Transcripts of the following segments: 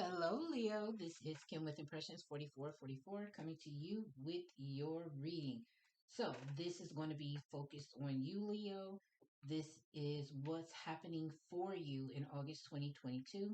Hello, Leo. This is Kim with Impressions 4444 coming to you with your reading. So, this is going to be focused on you, Leo. This is what's happening for you in August 2022.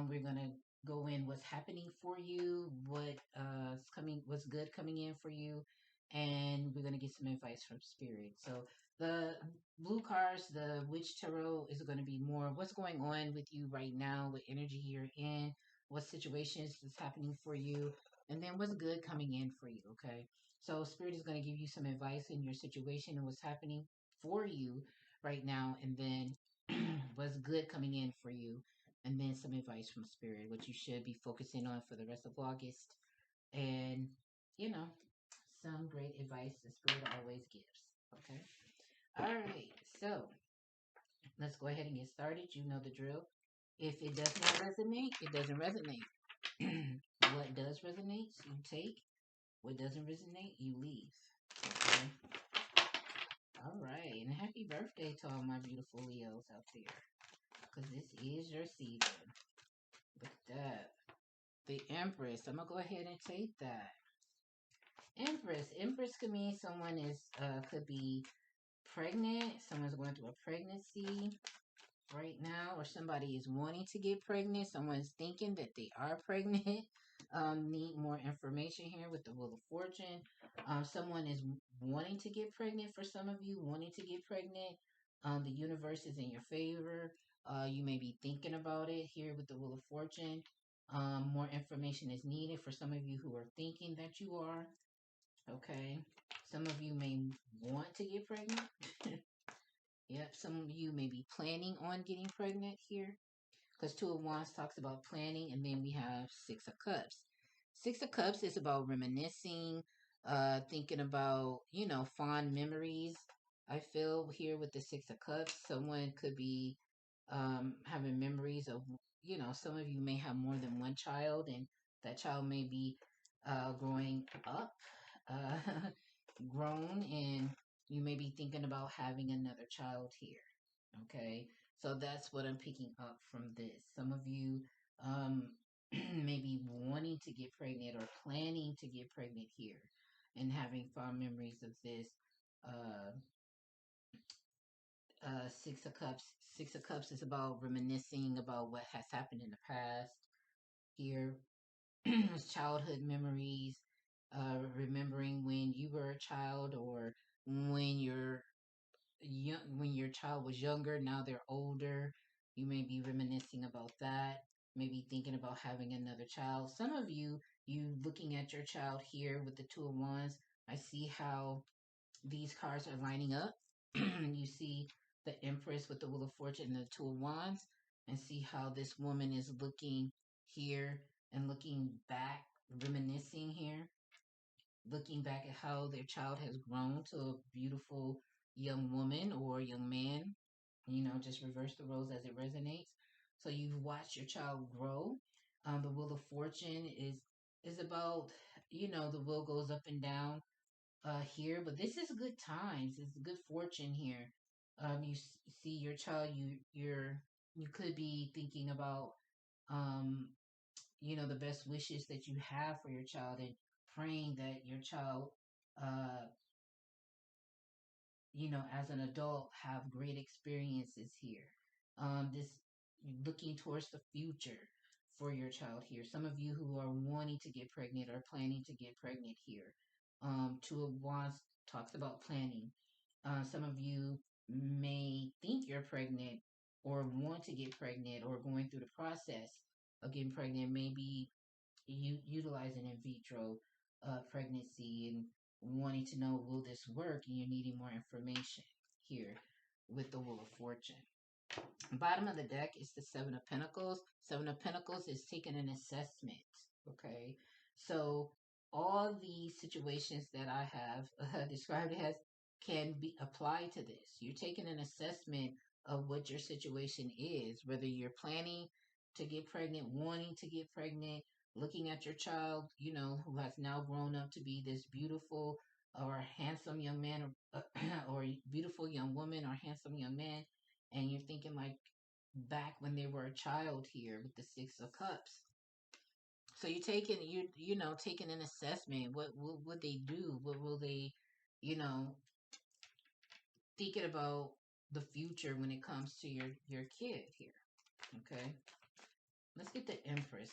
We're going to go in what's happening for you, what's good coming in for you, and we're going to get some advice from Spirit. So, the blue cards, the Witch Tarot, is going to be more what's going on with you right now, what energy you're in, what situations is happening for you, and then what's good coming in for you. Okay, so Spirit is going to give you some advice in your situation and what's happening for you right now, and then what's good coming in for you, and then some advice from Spirit, what you should be focusing on for the rest of August, and you know, some great advice the Spirit always gives. Okay. All right. So let's go ahead and get started. You know the drill. If it does not resonate, it doesn't resonate. What does resonate, you take. What doesn't resonate, you leave. Okay. All right. And happy birthday to all my beautiful Leos out there. Because this is your season. Look at that. The Empress. I'm going to go ahead and take that. Empress. Empress could mean someone could be pregnant. Someone's going through a pregnancy right now, or somebody is wanting to get pregnant. Someone's thinking that they are pregnant. Need more information here with the Wheel of Fortune. Someone is wanting to get pregnant. For some of you, wanting to get pregnant. The universe is in your favor. You may be thinking about it here with the Wheel of Fortune. More information is needed for some of you who are thinking that you are. Okay. Some of you may want to get pregnant. Yep, some of you may be planning on getting pregnant here because Two of Wands talks about planning, and then we have Six of Cups. Six of Cups is about reminiscing, thinking about, fond memories. I feel here with the Six of Cups, someone could be having memories of, some of you may have more than one child, and that child may be growing up, uh, grown, and you may be thinking about having another child here. Okay, so that's what I'm picking up from this. Some of you may be wanting to get pregnant or planning to get pregnant here and having fond memories of this. Uh, Six of Cups. Six of Cups is about reminiscing about what has happened in the past here. Childhood memories, remembering when you were a child, or when when your child was younger. Now they're older. You may be reminiscing about that. Maybe thinking about having another child. Some of you looking at your child here with the Two of Wands. I see how these cards are lining up. You see the Empress with the Wheel of Fortune and the Two of Wands, and see how this woman is looking here and looking back, reminiscing here, looking back at how their child has grown to a beautiful young woman or young man. Just reverse the roles as it resonates. So you've watched your child grow. The Wheel of Fortune is about, the wheel goes up and down here, but this is good times. It's good fortune here. See your child. You could be thinking about um the best wishes that you have for your child, and praying that your child, uh, as an adult, have great experiences here. This looking towards the future for your child here. Some of you who are wanting to get pregnant or planning to get pregnant here. Two of Wands talks about planning. Some of you may think you're pregnant or want to get pregnant or going through the process of getting pregnant. Maybe utilizing in vitro pregnancy and wanting to know, will this work, and you're needing more information here with the Wheel of Fortune. Bottom of the deck is the Seven of Pentacles. Seven of Pentacles is taking an assessment. Okay, so all the situations that I have described as can be applied to this. You're taking an assessment of what your situation is, whether you're planning to get pregnant, wanting to get pregnant, looking at your child, who has now grown up to be this beautiful or handsome young man, or beautiful young woman or handsome young man, and you're thinking like back when they were a child here with the Six of Cups. So you're taking taking an assessment. What will would they do? What will they, you know, thinking about the future when it comes to your kid here. Okay, let's get the Empress.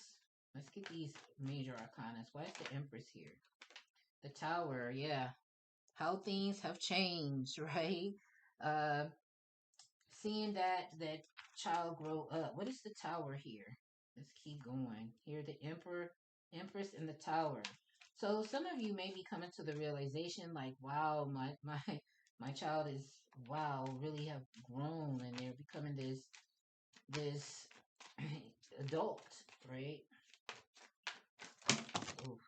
Let's get these major arcanas. Why is the Empress here? The Tower, yeah. How things have changed, right? Uh, seeing that child grow up. What is the Tower here? Let's keep going. Here, the Empress, and the Tower. So some of you may be coming to the realization, like, wow, my child is wow, really have grown, and they're becoming this adult, right? Oof.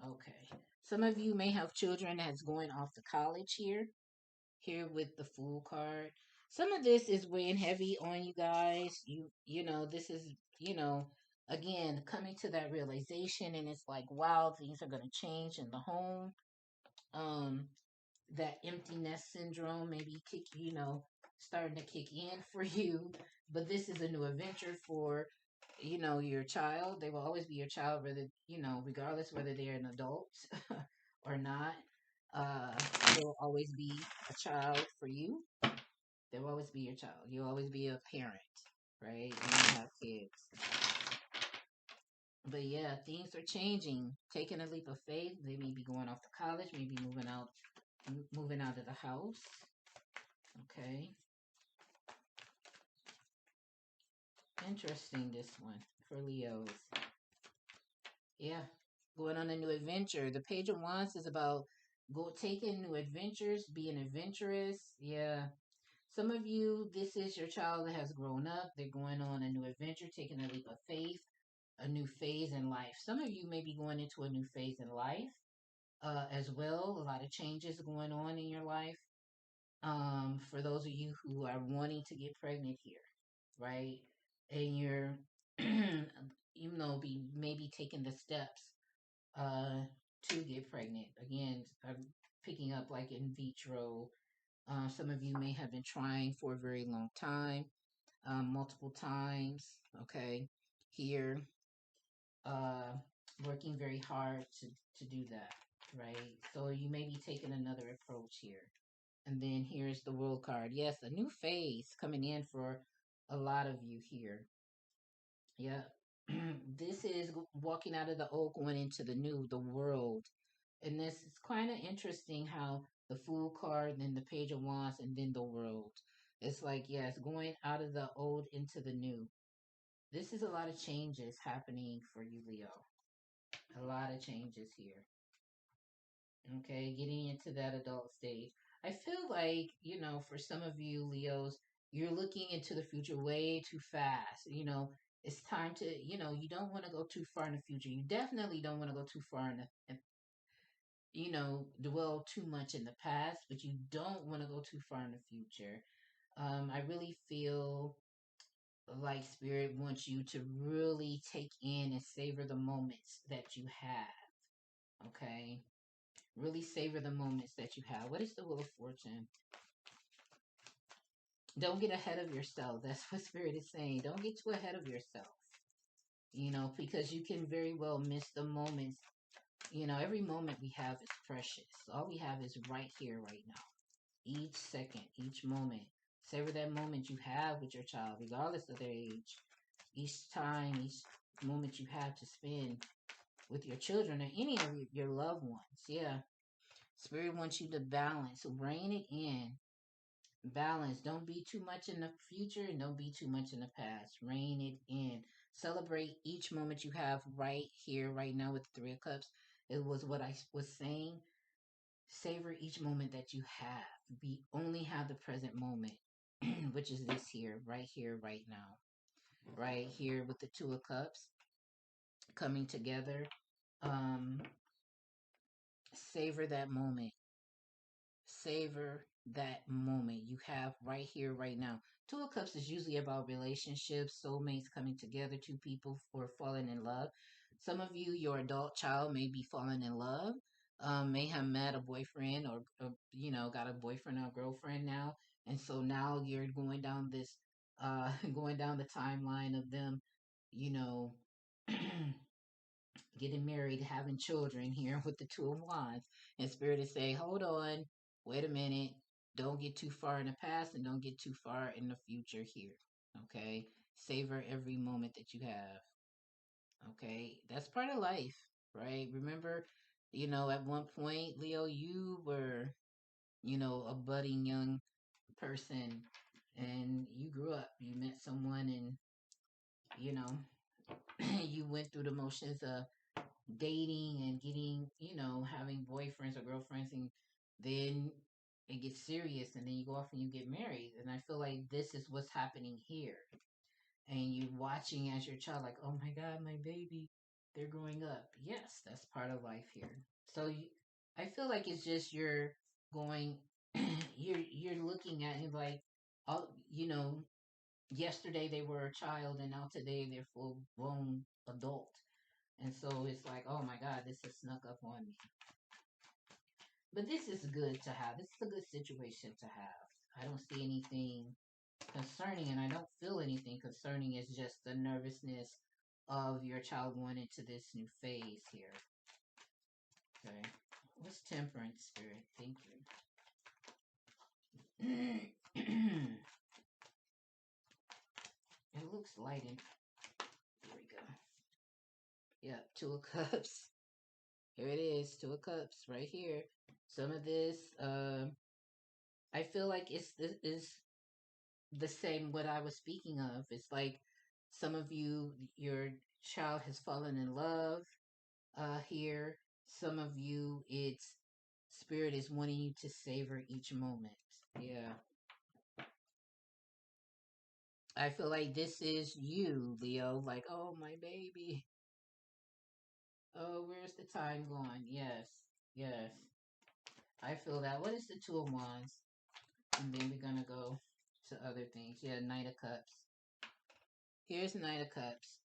Okay. Some of you may have children that's going off to college here with the Fool card. Some of this is weighing heavy on you guys. This is, you know, again, coming to that realization, and it's like, wow, things are going to change in the home. Um, that empty nest syndrome maybe starting to kick in for you. But this is a new adventure for, your child. They will always be your child, whether, regardless whether they're an adult or not. Uh, they will always be a child for you. They will always be your child. You'll always be a parent, right? When you have kids. But yeah, things are changing. Taking a leap of faith. They may be going off to college, maybe moving out of the house. Okay. Interesting, this one for Leos. Yeah. Going on a new adventure. The Page of Wands is about taking new adventures, being adventurous. Yeah. Some of you, this is your child that has grown up. They're going on a new adventure, taking a leap of faith, a new phase in life. Some of you may be going into a new phase in life as well. A lot of changes going on in your life. For those of you who are wanting to get pregnant here, right? And you're, be maybe taking the steps uh, to get pregnant. Again, I'm picking up like in vitro. Some of you may have been trying for a very long time, multiple times. Okay, here, uh, working very hard to do that, right? So you may be taking another approach here. And then here's the world card. Yes, a new phase coming in for a lot of you here. Yeah. This is walking out of the old, going into the new, the world. And this is kind of interesting how the Fool card, then the Page of Wands, and then the world. It's like, yes, going out of the old into the new. This is a lot of changes happening for you, Leo. A lot of changes here. Okay, getting into that adult stage. I feel like, for some of you, Leos, you're looking into the future way too fast. It's time to, you don't want to go too far in the future. You definitely don't want to go too far dwell too much in the past, but you don't want to go too far in the future. I really feel like Spirit wants you to really take in and savor the moments that you have. Okay? Really savor the moments that you have. What is the Wheel of Fortune? Don't get ahead of yourself. That's what Spirit is saying. Don't get too ahead of yourself. Because you can very well miss the moments. Every moment we have is precious. All we have is right here, right now. Each second, each moment. Savor that moment you have with your child, regardless of their age. Each time, each moment you have to spend with your children or any of your loved ones. Yeah. Spirit wants you to balance, rein it in. Balance. Don't be too much in the future and don't be too much in the past. Rein it in. Celebrate each moment you have right here, right now with the Three of Cups. It was what I was saying. Savor each moment that you have. We only have the present moment, which is this here, right now. Right here with the Two of Cups coming together. Um, savor that moment. Savor that moment you have right here, right now. Two of Cups is usually about relationships, soulmates coming together, two people who are falling in love. Some of you, your adult child, may be falling in love, may have met a boyfriend or got a boyfriend or a girlfriend now. And so now you're going down this, going down the timeline of them, you know, getting married, having children here with the Two of Wands. And Spirit is saying, hold on, wait a minute. Don't get too far in the past and don't get too far in the future here. Okay? Savor every moment that you have. Okay? That's part of life, right? Remember, at one point, Leo, you were, a budding young person and you grew up. You met someone and, you know, you went through the motions of dating and getting, having boyfriends or girlfriends, and then it gets serious, and then you go off and you get married. And I feel like this is what's happening here. And you watching as your child, like, oh my God, my baby, they're growing up. Yes, that's part of life here. So I feel like it's just you're going, you're looking at it like, all yesterday they were a child and now today they're full grown adult. And so it's like, oh my God, this has snuck up on me. But this is good to have. This is a good situation to have. I don't see anything concerning, and I don't feel anything concerning. It's just the nervousness of your child going into this new phase here. Okay. What's temperance, Spirit? Thank you. It looks light in. Here we go. Yep, Two of Cups. Here it is, Two of Cups right here. Some of this, I feel like it's is the same what I was speaking of. It's like some of you, your child has fallen in love here. Some of you, it's spirit is wanting you to savor each moment. Yeah. I feel like this is you, Leo. Like, oh, my baby. Oh, where's the time going? Yes. Yes. I feel that. What is the Two of Wands? And then we're going to go to other things. Yeah, Knight of Cups. Here's Knight of Cups.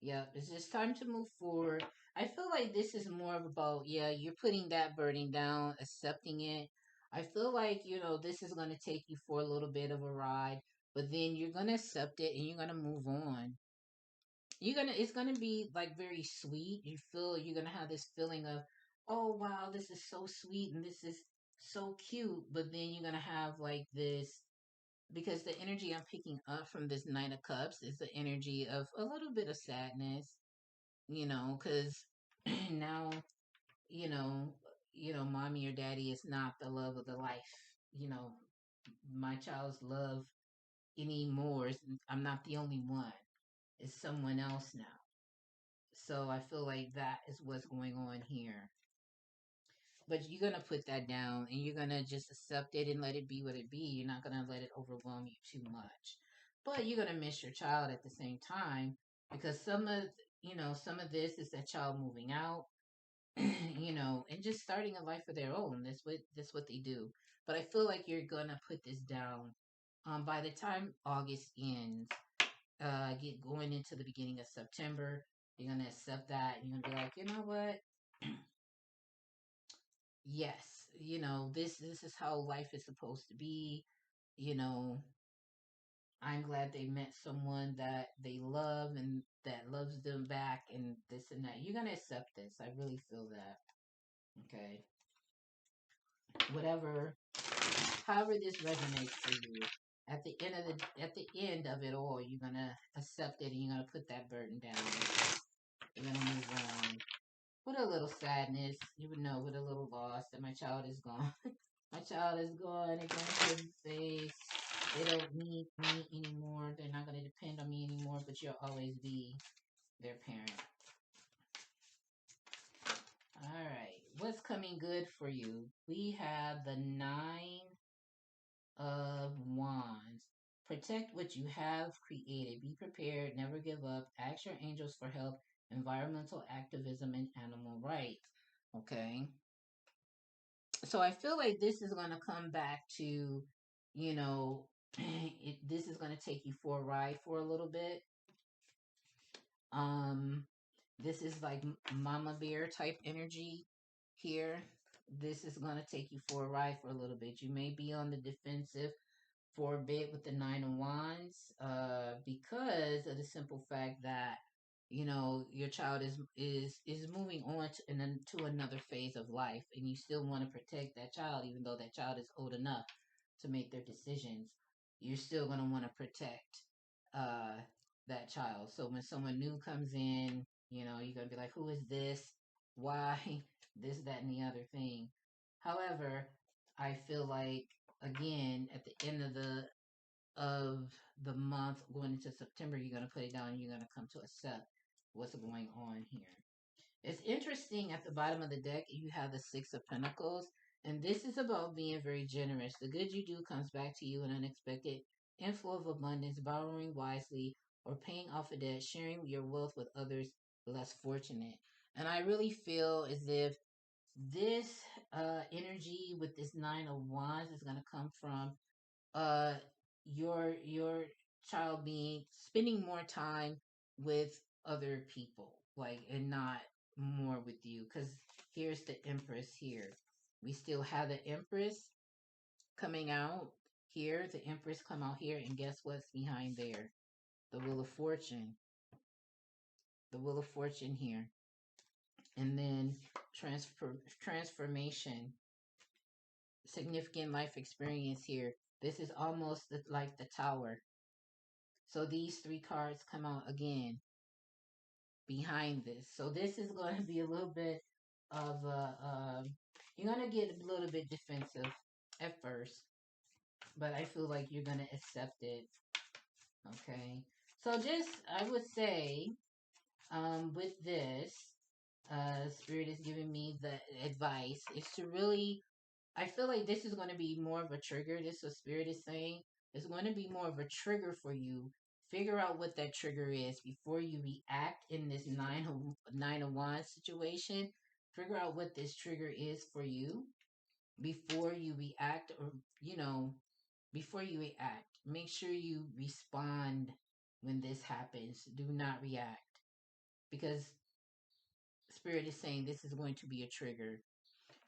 Yeah, it's just time to move forward. I feel like this is more of about, yeah, you're putting that burden down, accepting it. I feel like, this is going to take you for a little bit of a ride, but then you're going to accept it and you're going to move on. It's going to be like very sweet. You're going to have this feeling of, oh, wow, this is so sweet and this is so cute. But then you're going to have like this, because the energy I'm picking up from this Nine of Cups is the energy of a little bit of sadness, because now, you know, mommy or daddy is not the love of the life. You know, my child's love anymore. I'm not the only one. It's someone else now. So I feel like that is what's going on here. But you're gonna put that down and you're gonna just accept it and let it be what it be. You're not gonna let it overwhelm you too much. But you're gonna miss your child at the same time, because some of this is that child moving out, and just starting a life of their own. That's what they do. But I feel like you're gonna put this down. By the time August ends, get going into the beginning of September, you're gonna accept that. You're gonna be like, you know what? Yes, this is how life is supposed to be. You know, I'm glad they met someone that they love and that loves them back and this and that. You're gonna accept this. I really feel that. Okay. Whatever, however this resonates for you. At the end of it all, you're gonna accept it and you're gonna put that burden down. You're gonna move on. With a little sadness, you would know, with a little loss that my child is gone. My child is gone. They're going to face. They don't need me anymore. They're not going to depend on me anymore, but you'll always be their parent. All right. What's coming good for you? We have the Nine of Wands. Protect what you have created. Be prepared. Never give up. Ask your angels for help. Environmental activism and animal rights. Okay. So I feel like this is going to come back to, you know, this is going to take you for a ride for a little bit. Um, this is like mama bear type energy here. This is going to take you for a ride for a little bit. You may be on the defensive forbid with the Nine of Wands, because of the simple fact that your child is moving on to another phase of life, and you still want to protect that child, even though that child is old enough to make their decisions. You're still going to want to protect uh, that child. So when someone new comes in, you're going to be like, who is this? Why? This, that, and the other thing. However, I feel like, again, at the end of the month going into September, you're going to put it down and you're going to come to accept what's going on here. It's interesting, at the bottom of the deck, you have the Six of Pentacles, and this is about being very generous. The good you do comes back to you in unexpected inflow of abundance, borrowing wisely, or paying off a debt, sharing your wealth with others less fortunate. And I really feel as if this energy with this Nine of Wands is going to come from uh your child being spending more time with other people, like, and not more with you, because here's the Empress here. We still have the Empress coming out here. The Empress come out here, and guess what's behind there? The Wheel of Fortune. The Wheel of Fortune here. And then transformation, significant life experience here. This is almost like the Tower. So these three cards come out again behind this. So this is going to be a little bit of you're going to get a little bit defensive at first, but I feel like you're going to accept it. Okay. So just, I would say, with this, Spirit is giving me the advice is to really, I feel like this is going to be more of a trigger. This is what Spirit is saying. It's going to be more of a trigger for you. Figure out what that trigger is before you react in this nine of wands situation. Figure out what this trigger is for you before you react, or before you react. Make sure you respond when this happens. Do not react, because Spirit is saying this is going to be a trigger.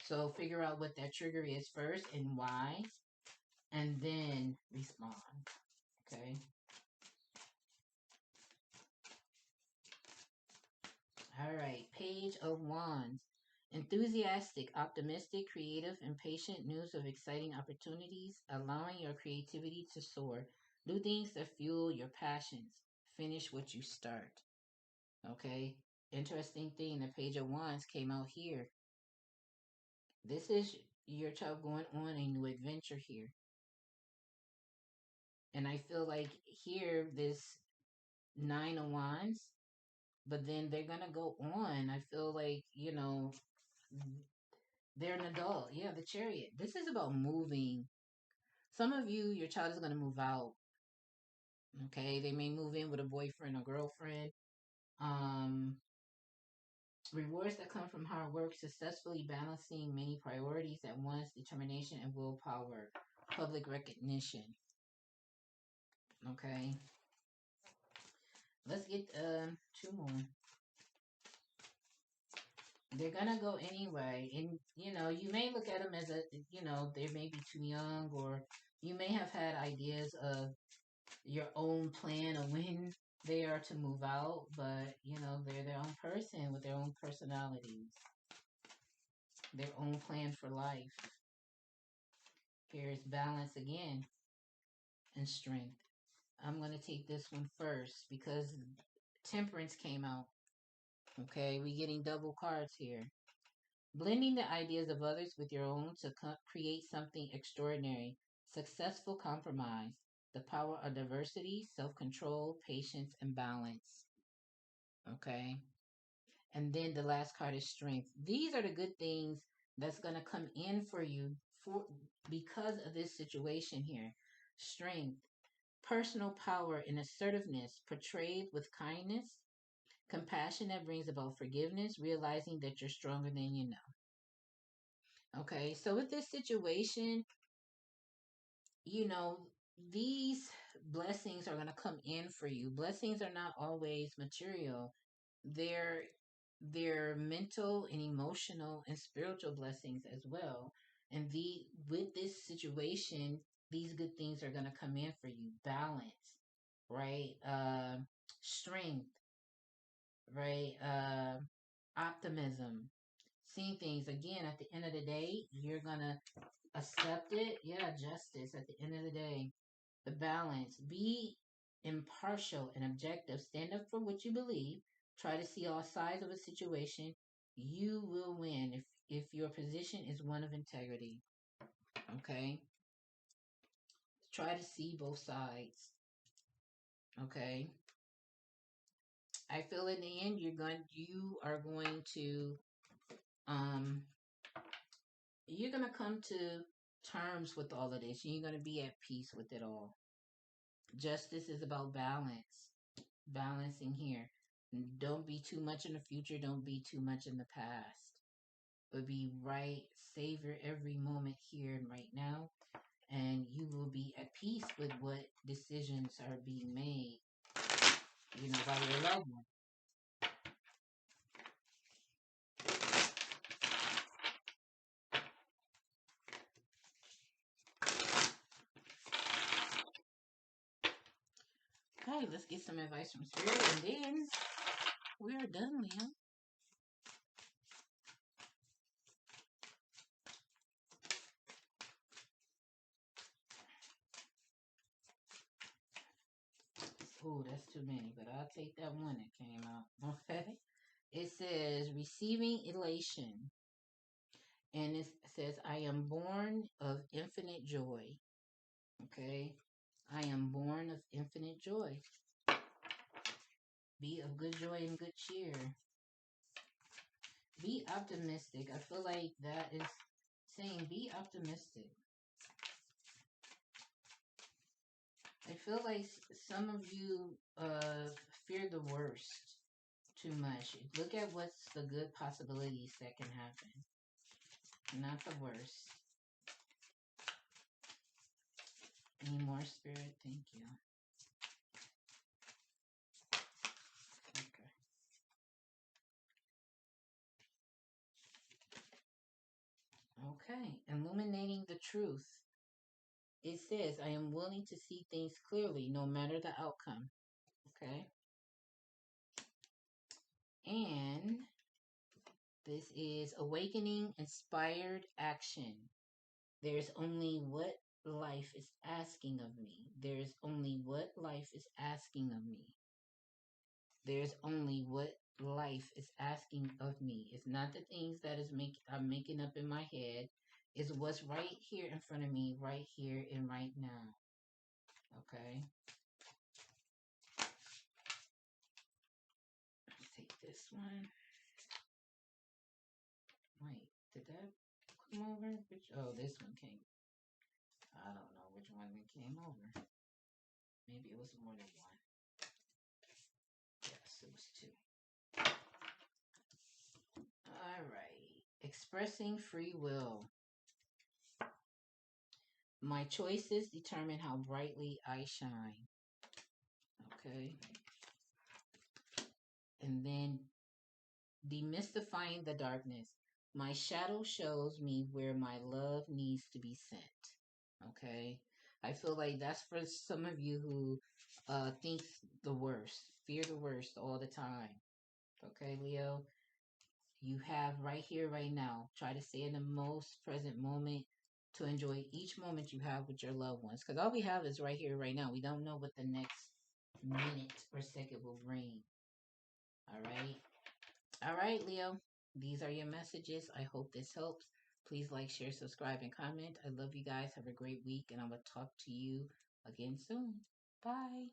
So figure out what that trigger is first and why, and then respond. Okay. All right. Page of Wands. Enthusiastic, optimistic, creative, impatient, news of exciting opportunities, allowing your creativity to soar. Do things that fuel your passions. Finish what you start. Okay. Interesting thing, the Page of Wands came out here. This is your child going on a new adventure here. And I feel like here, this Nine of Wands, but then they're gonna go on. I feel like, they're an adult. Yeah, the Chariot. This is about moving. Some of you, your child is gonna move out. Okay, they may move in with a boyfriend or girlfriend. Um, Rewards that come from hard work, successfully balancing many priorities at once, determination and willpower, public recognition. Okay, let's get two more. They're gonna go anyway, and you may look at them as they may be too young, or you may have had ideas of your own plan of when they are to move out, but they're their own person with their own personalities, their own plan for life. Here's balance again and strength. I'm going to take this one first because temperance came out. Okay, we're getting double cards here. Blending the ideas of others with your own to create something extraordinary. Successful compromise. The power of diversity, self-control, patience, and balance. Okay. And then the last card is strength. These are the good things that's going to come in for you for because of this situation here. Strength, personal power and assertiveness portrayed with kindness, compassion that brings about forgiveness, realizing that you're stronger than you know. Okay, so with this situation, you know, these blessings are going to come in for you. Blessings are not always material. They're mental and emotional and spiritual blessings as well. And the with this situation, These good things are going to come in for you. Balance, right? Strength, right? Optimism. Seeing things again at the end of the day, you're going to accept it. Yeah, justice at the end of the day. The balance. Be impartial and objective. Stand up for what you believe. Try to see all sides of a situation. You will win if your position is one of integrity. Okay? Try to see both sides. Okay? I feel in the end you are going to um you're gonna come to terms with all of this. You're gonna be at peace with it all. Justice is about balance. Balancing here. Don't be too much in the future, don't be too much in the past. But be right, savor every moment here and right now, and you will be at peace with what decisions are being made, by your loved one. Okay, let's get some advice from Spirit, and then we are done, Leo. Oh, that's too many, but I'll take that one that came out. Okay. It says receiving elation. And it says, I am born of infinite joy. Okay. I am born of infinite joy. Be of good joy and good cheer. Be optimistic. I feel like that is saying be optimistic. I feel like some of you fear the worst too much. Look at what's the good possibilities that can happen, not the worst. Any more, Spirit? Thank you. Okay. Okay. Illuminating the truth. It says, I am willing to see things clearly no matter the outcome. Okay. And this is awakening inspired action. There's only what life is asking of me. There's only what life is asking of me. There's only what life is asking of me. It's not the things that I'm making up in my head. It's what's right here in front of me, right here and right now. Okay. Let's take this one. Wait, did that come over? This one came. I don't know which one that came over. Maybe it was more than one. Yes, it was two. All right. Expressing free will. My choices determine how brightly I shine. Okay. And then demystifying the darkness. My shadow shows me where my love needs to be sent. Okay. I feel like that's for some of you who think the worst, fear the worst all the time. Okay, Leo? You have right here, right now. Try to stay in the most present moment to enjoy each moment you have with your loved ones. Because all we have is right here, right now. We don't know what the next minute or second will bring. All right. All right, Leo. These are your messages. I hope this helps. Please like, share, subscribe, and comment. I love you guys. Have a great week, and I will talk to you again soon. Bye.